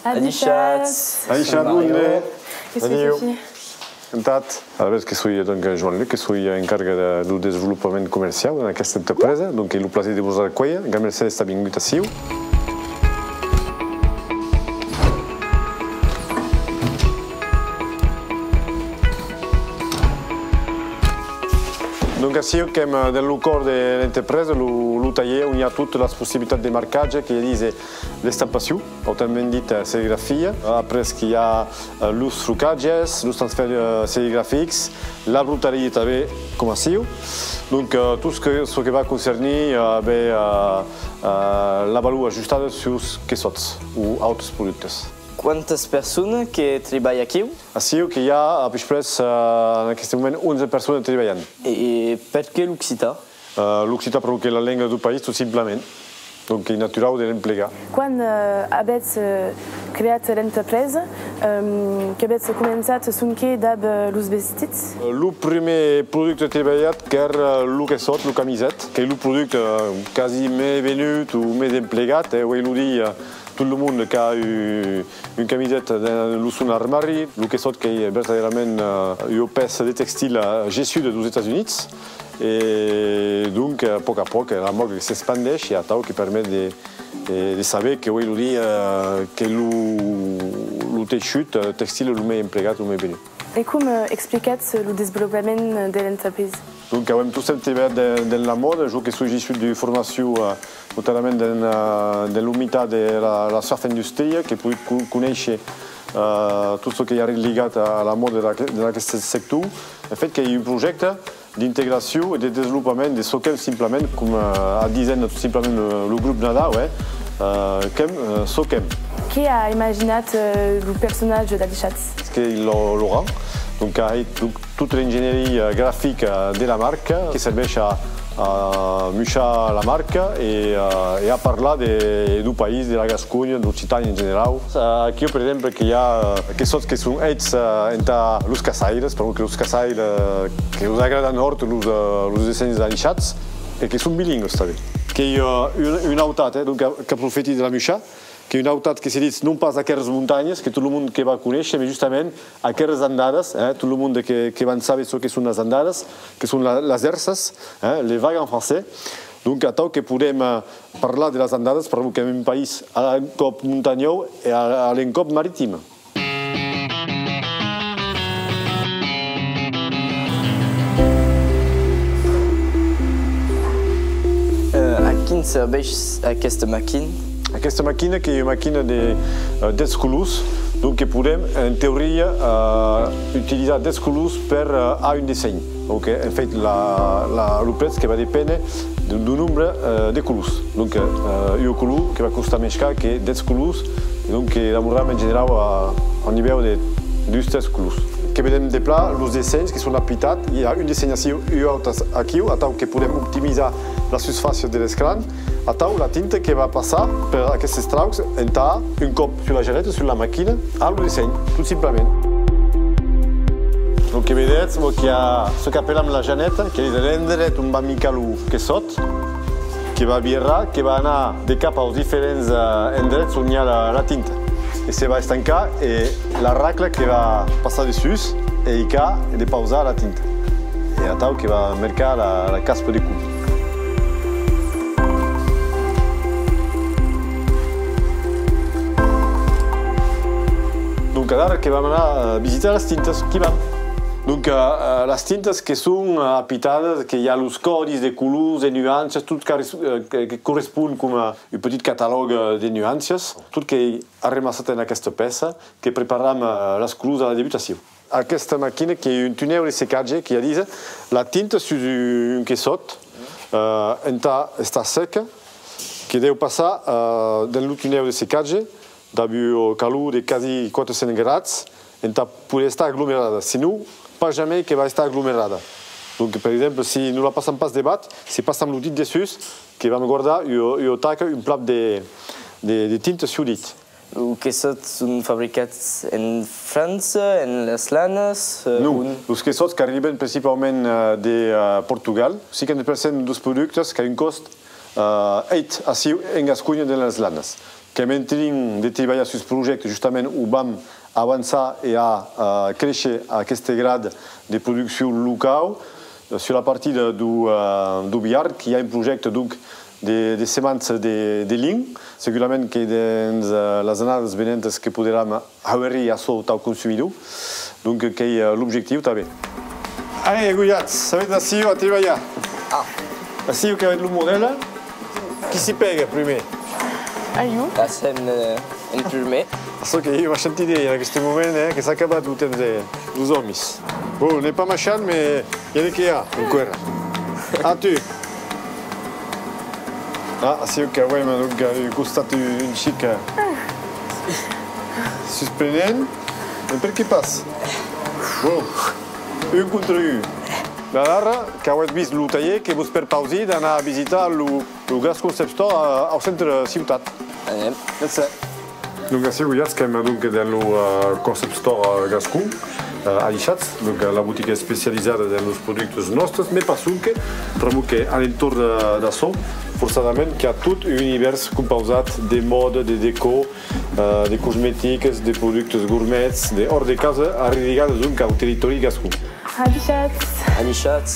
Adichat. Adichat, bunde. Que soy Sophie. Encantat. Ara que soy Joan-Luc, que soy encarga del desenvolupament comercial en aquesta empresa, donc el plaer de vos recollir, que Mercedes està vingut ací. Donc ací que dans le cor de l'entreprise, le taller on y a toutes les possibilités de marquage qui disent l'estampation, autrement dit sérigraphie. Après il y a les trucages, les transferts sérigraphiques, la broderie també com ací. Donc tout ce qui va concerner la valeur ajustada sur caissots ou autres productes. Quantes persones que treballen aquí? Ací que hi ha a Peixpress en aquest moment 11 persones treballant. I per què l'occità? L'occità perquè la llengua del país, tot simplement. Donc è natural de l'emplegar. Quan avete creat l'entreprise, que avete començat són què d'ab els vestits? El primer producte treballat que era el caissot, la camiseta, que és el producte quasi més venut o més emplegat. Avui dia tot el món que ha una camiseta dans son armari, el caissot que és verdaderament una peça de textil gessuda dels Estats Units. Et donc, a poc a poc, la moda s'expandeix i a tal que permet de saber que avui dia que el teixit textil és el més emplegat, el més venut. I com expliquez el desenvolupament de l'entreprise? Donc, hem tot treballat dans la moda, jo que soy issu de formació notablement dans l'humitat de la surf industria, que puc conèixer tot el que hi ha lligat a la moda d'aquest sector. En fet, que hi ha un projecte d'integració i de desenvolupament de Soquem simplement, com a dissent simplement el grup Nadal, Soquem. Qui ha imaginat el personatge d'Adichat? C'est Laurent, donc a toute l'ingénierie graphique de la marque qui serveix a muixar la marca i a parlar du país, de la Gascunya, d'Occitània en general. Aquí, per exemple, que hi ha aquests que són ells entre els caçaires, perquè els caçaires que us agraden molt els dissenys d'Adichat i que són bilingües també. Que hi ha una autat que aprofiti de la muixar, que una autat que se dit non pas aquelles muntanyes, que tot el món que va conèixer, però justament aquelles andades, tot el món que van saber el que són les andades, que són les herses, les vagues en francès. Donc, a tal que podem parlar de les andades, perquè és un país a l'encop muntanyós i a l'encop marítim. A quin serveix aquesta màquina? Aquesta màquina que és una màquina de colors, donc que podem, en teoria, utilitzar 10 colors per a un disseny. Donc, en fet, el preu que va dependre d'un nombre de colors. Donc, un color que va costar més car que 10 colors, i donc que elaborem en general a nivell de 3 colors. Que vedem de pla els dissenys que són aplitats, hi ha un dissenyació i un altre aquí, a tal que podem optimitzar la superfície de l'escran, a tal la tinta que va passar per aquests traucs entrar un cop sur la janeta, sur la màquina, al disseny, tot simplement. El que vedete que hi ha el que apel·lem la janeta, que és rendre un va mica el caissot, que va birrar, que va anar de cap als diferents endrets on hi ha la tinta. I se va estancar i la racla que va passar dessus i que ha de pausar la tinta. I a tal que va marcar la caspa de cul. Donc ara que vam anar a visitar les tintes, qui vam? Donc les tintes que són apitades, que hi ha els codis de colors, de nuances, tot que correspon com a un petit catàleg de nuances, tot que ha remassat en aquesta peça, que preparem les colors a la debutació. Aquesta màquina que és un túnel de secatge que dins la tinta sur un caissot està seca, que deu passar dans el túnel de secatge d'un calor de quasi 400 graus, per estar aglomerada. Sinon, pas jamais que va estar aglomerada. Donc, per exemple, si no la passem pas de bat, si passem el dit dessus, que vam guardar i taca un plat de tinta sur dit. Els caissots són fabricats en França, en les lanes? No, els caissots que arriben principalment de Portugal, 50% dels productes que han un cost ací en Gascunya de les lanes. que hem entrin de treballar sur el projecte justament ho vam avançar i a créixer a aquest grad de producció local. Sur la partie du Biarc, hi ha un projecte de semences de lin, segurament que dins les anades venentes que podrem haver-hi a sou tal consumidor, donc que l'objectiu està bé. Allez, gullats, sabeu d'ací a treballar. Així que avec el model, qui s'hi pega primer? Aiu. Passem en primer. So que jo vaig sentir dir en aquest moment que s'ha acabat el temps dels homes. Bon, n'he pas marxat, però hi ha que hi ha, encara. Tu. Així que avui m'ha costat un xic sorprenent. Però per què passa? Bon, un contra un. Ara, que heu vist el taller, que vos per pausi d'anar a visitar el Gas Concept Store al centre ciutat. Anem. Donc, així que estem dans el Concept Store Gascon, a Ixats, la boutique especialitzada en els productes nostres, mais pas que trobo que a l'entorn d'això, forçadament, que hi ha tot un univers composat de moda, de deco, de cosmètiques, de productes gourmets, de hors de casa, arredigades al territori gascon. Hadichat. Anichat.